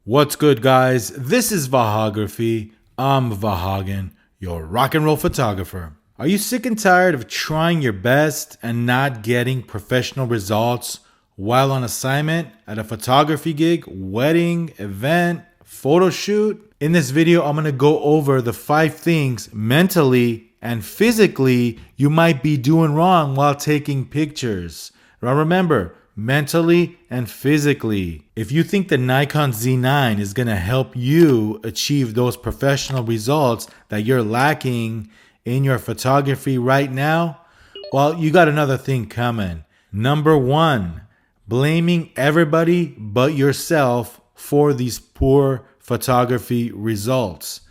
What's good, guys? This is Vahagraphy. I'm Vahagan, your rock and roll photographer. Are you sick and tired of trying your best and not getting professional results while on assignment at a photography gig, wedding, event, photo shoot? In this video, I'm going to go over the 5 things mentally and physically you might be doing wrong while taking pictures. Now remember, mentally and physically. If you think the Nikon Z9 is going to help you achieve those professional results that you're lacking in your photography right now, well, you got another thing coming. Number 1, blaming everybody but yourself for these poor photography results.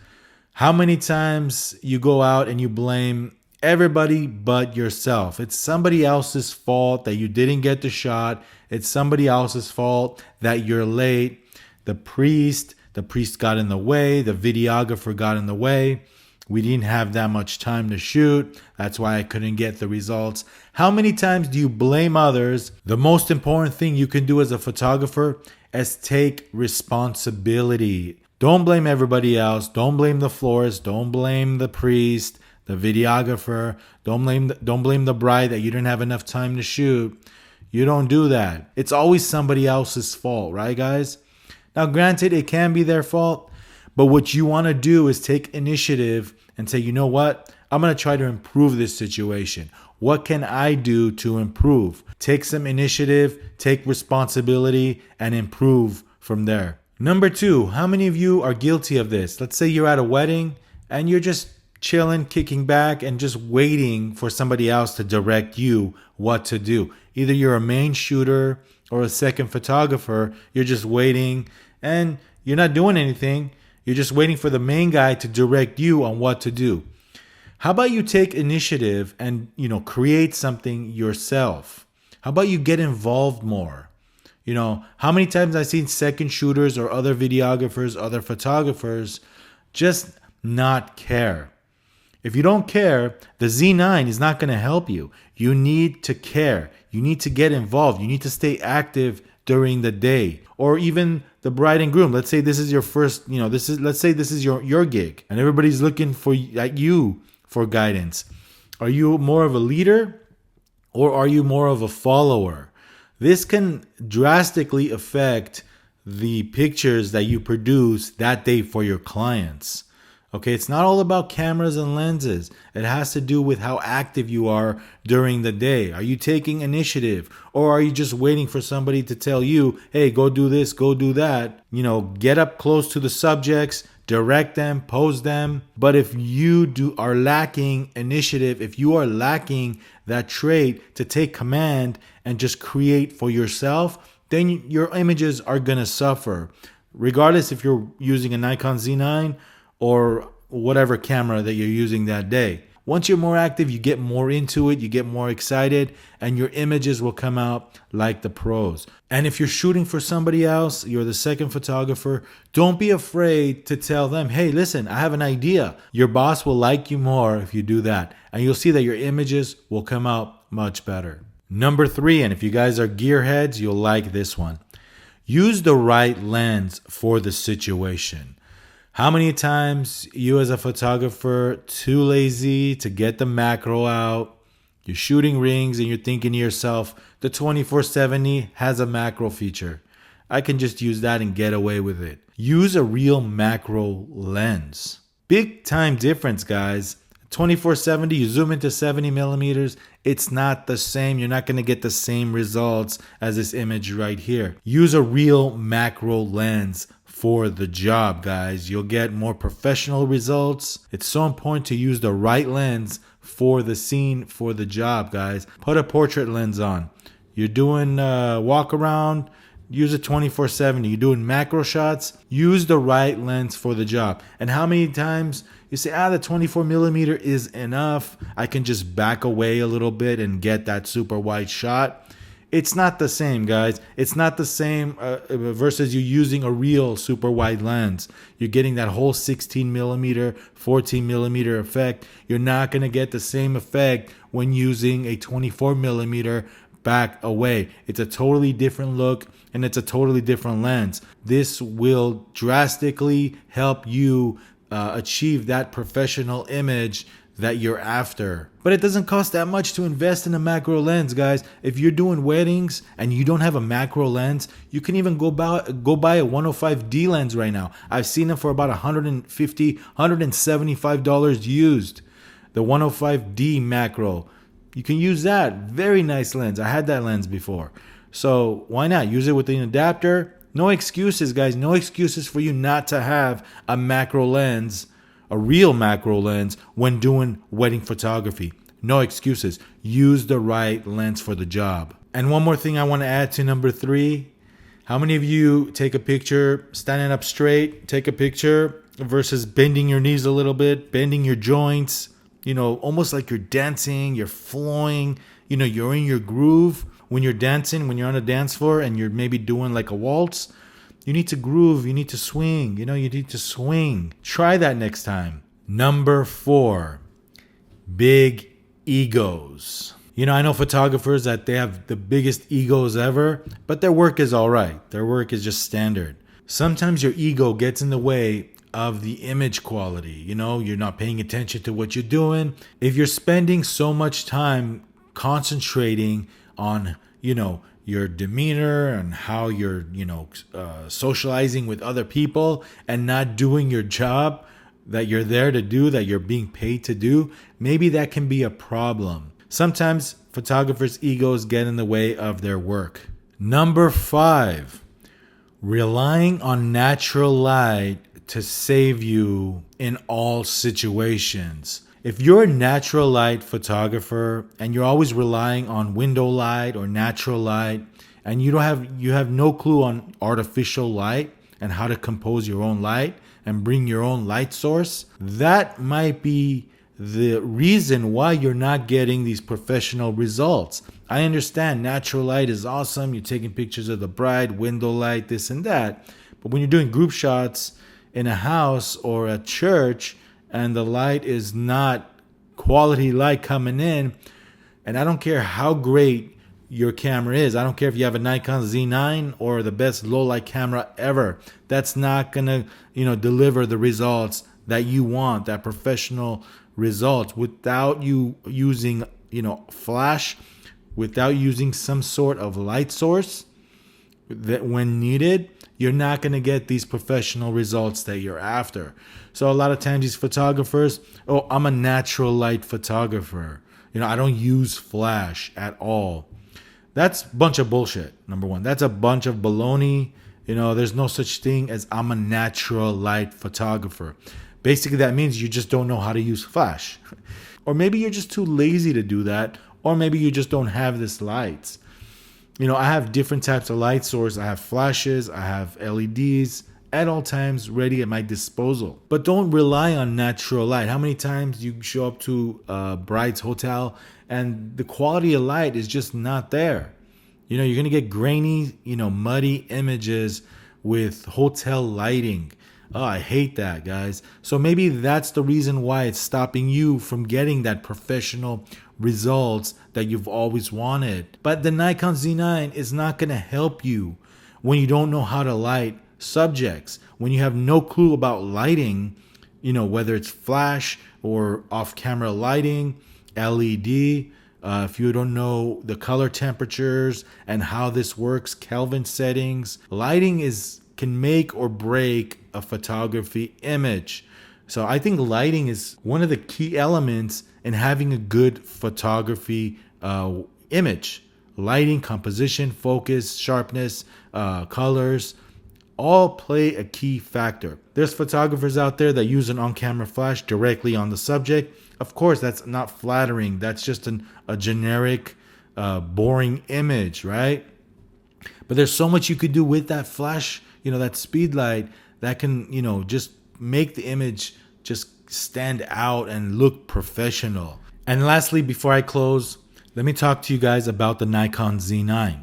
How many times you go out and you blame everybody but yourself? It's somebody else's fault that you didn't get the shot. It's somebody else's fault that you're late. The priest got in the way. The videographer got in the way. We didn't have that much time to shoot. That's why I couldn't get the results. How many times do you blame others? The most important thing you can do as a photographer is take responsibility. Don't blame everybody else. Don't blame the florist. Don't blame the priest, the videographer. Don't blame the bride that you didn't have enough time to shoot. You don't do that. It's always somebody else's fault, right, guys? Now, granted, it can be their fault, but what you want to do is take initiative and say, you know what? I'm going to try to improve this situation. What can I do to improve? Take some initiative, take responsibility, and improve from there. Number 2, how many of you are guilty of this? Let's say you're at a wedding and you're just chilling, kicking back, and just waiting for somebody else to direct you what to do. Either you're a main shooter or a second photographer. You're just waiting and you're not doing anything. You're just waiting for the main guy to direct you on what to do. How about you take initiative and, create something yourself? How about you get involved more? How many times I've seen second shooters or other videographers, other photographers just not care. If you don't care, the Z9 is not going to help you. You need to care. You need to get involved. You need to stay active during the day. Or even the bride and groom. Let's say this is your first, let's say this is your gig and everybody's looking at you for guidance. Are you more of a leader or are you more of a follower? This can drastically affect the pictures that you produce that day for your clients. Okay, it's not all about cameras and lenses. It has to do with how active you are during the day. Are you taking initiative? Or are you just waiting for somebody to tell you, hey, go do this, go do that? Get up close to the subjects, direct them, pose them. But if you are lacking initiative, if you are lacking that trait to take command and just create for yourself, then your images are going to suffer. Regardless if you're using a Nikon Z9 or whatever camera that you're using that day. Once you're more active, you get more into it, you get more excited, and your images will come out like the pros. And if you're shooting for somebody else, you're the second photographer, don't be afraid to tell them, hey, listen, I have an idea. Your boss will like you more if you do that, and you'll see that your images will come out much better. Number 3, and if you guys are gearheads, you'll like this one. Use the right lens for the situation. How many times you as a photographer too lazy to get the macro out? You're shooting rings and you're thinking to yourself, the 2470 has a macro feature. I can just use that and get away with it. Use a real macro lens. Big time difference, guys. 2470, you zoom into 70 millimeters, it's not the same. You're not going to get the same results as this image right here. Use a real macro lens for the job, guys. You'll get more professional results. It's so important to use the right lens for the scene, for the job, guys. Put a portrait lens on. You're doing walk around, use a 2470. You're doing macro shots, use the right lens for the job. And how many times you say, the 24 millimeter is enough. I can just back away a little bit and get that super wide shot. It's not the same, guys. It's not the same versus you using a real super wide lens. You're getting that whole 16 millimeter, 14 millimeter effect. You're not going to get the same effect when using a 24 millimeter back away. It's a totally different look and it's a totally different lens. This will drastically help you achieve that professional image that you're after. But it doesn't cost that much to invest in a macro lens, guys. If you're doing weddings and you don't have a macro lens, you can even go buy a 105D lens right now. I've seen them for about $150, $175 used. The 105D macro. You can use that. Very nice lens. I had that lens before. So why not? Use it with an adapter. No excuses, guys. No excuses for you not to have a macro lens, a real macro lens, when doing wedding photography. No excuses. Use the right lens for the job. And one more thing I want to add to number 3. How many of you take a picture standing up straight, take a picture versus bending your knees a little bit, bending your joints, almost like you're dancing, you're flowing, you're in your groove. When you're dancing, when you're on a dance floor and you're maybe doing like a waltz, you need to groove, you need to swing, you need to swing. Try that next time. Number 4, big egos. I know photographers that they have the biggest egos ever, but their work is all right. Their work is just standard. Sometimes your ego gets in the way of the image quality. You're not paying attention to what you're doing. If you're spending so much time concentrating on, your demeanor and how you're, socializing with other people and not doing your job that you're there to do, that you're being paid to do, maybe that can be a problem. Sometimes photographers' egos get in the way of their work. Number 5, relying on natural light to save you in all situations. If you're a natural light photographer and you're always relying on window light or natural light, and you have no clue on artificial light and how to compose your own light and bring your own light source, that might be the reason why you're not getting these professional results. I understand natural light is awesome. You're taking pictures of the bride, window light, this and that. But when you're doing group shots in a house or a church, and the light is not quality light coming in, and I don't care how great your camera is. I don't care if you have a Nikon Z9 or the best low light camera ever. That's not gonna, deliver the results that you want, that professional results, without you using, flash, without using some sort of light source that when needed, you're not going to get these professional results that you're after. So a lot of times these photographers, I'm a natural light photographer. I don't use flash at all. That's a bunch of bullshit, number 1. That's a bunch of baloney. There's no such thing as I'm a natural light photographer. Basically, that means you just don't know how to use flash. Or maybe you're just too lazy to do that. Or maybe you just don't have this lights. I have different types of light source. I have flashes, I have LEDs at all times ready at my disposal. But don't rely on natural light. How many times you show up to a bride's hotel and the quality of light is just not there? You're going to get grainy, muddy images with hotel lighting. Oh, I hate that, guys. So maybe that's the reason why it's stopping you from getting that professional results that you've always wanted. But the Nikon Z9 is not going to help you when you don't know how to light subjects, when you have no clue about lighting, whether it's flash or off-camera lighting, LED. If you don't know the color temperatures and how this works, Kelvin settings, lighting can make or break a photography image. So I think lighting is one of the key elements in having a good photography image. Lighting, composition, focus, sharpness, colors, all play a key factor. There's photographers out there that use an on-camera flash directly on the subject. Of course, that's not flattering. That's just a generic, boring image, right? But there's so much you could do with that flash, that speed light that can, just make the image just stand out and look professional. And lastly, before I close, let me talk to you guys about the Nikon Z9.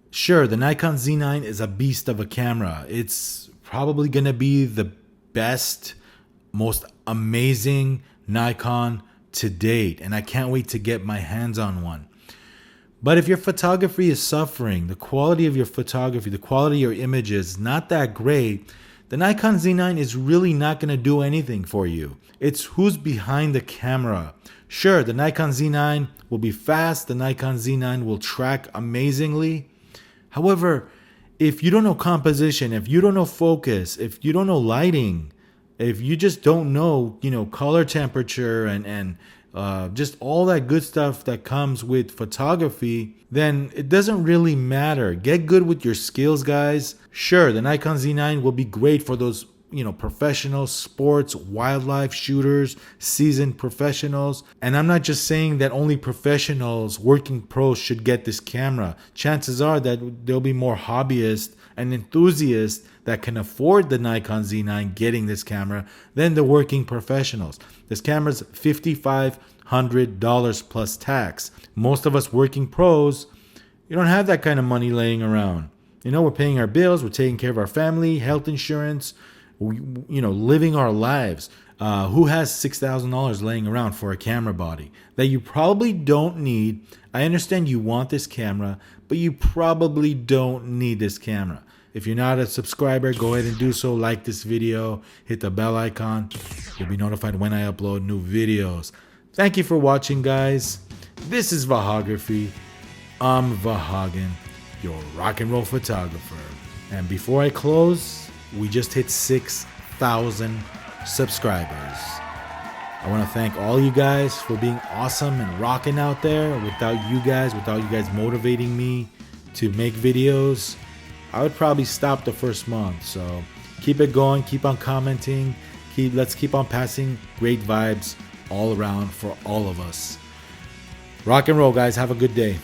Sure, the Nikon Z9 is a beast of a camera. It's probably going to be the best, most amazing Nikon to date, and I can't wait to get my hands on one. But if your photography is suffering, the quality of your photography, the quality of your images is not that great, the Nikon Z9 is really not going to do anything for you. It's who's behind the camera. Sure, the Nikon Z9 will be fast, the Nikon Z9 will track amazingly. However, if you don't know composition, if you don't know focus, if you don't know lighting, if you just don't know, color temperature and just all that good stuff that comes with photography, then it doesn't really matter. Get good with your skills, guys. Sure, the Nikon Z9 will be great for those, professional sports, wildlife shooters, seasoned professionals. And I'm not just saying that only professionals, working pros should get this camera. Chances are that there'll be more hobbyists and enthusiasts that can afford the Nikon Z9 getting this camera than the working professionals. This camera's $5,500 plus tax. Most of us working pros, you don't have that kind of money laying around. We're paying our bills, we're taking care of our family, health insurance, living our lives. Who has $6,000 laying around for a camera body that you probably don't need? I understand you want this camera, but you probably don't need this camera. If you're not a subscriber, go ahead and do so. Like this video, hit the bell icon. You'll be notified when I upload new videos. Thank you for watching, guys. This is Vahagraphy. I'm Vahagan, your rock and roll photographer. And before I close, we just hit 6,000 subscribers. I want to thank all you guys for being awesome and rocking out there. Without you guys motivating me to make videos, I would probably stop the first month. So keep it going, keep on commenting, let's keep on passing great vibes all around for all of us. Rock and roll, guys. Have a good day.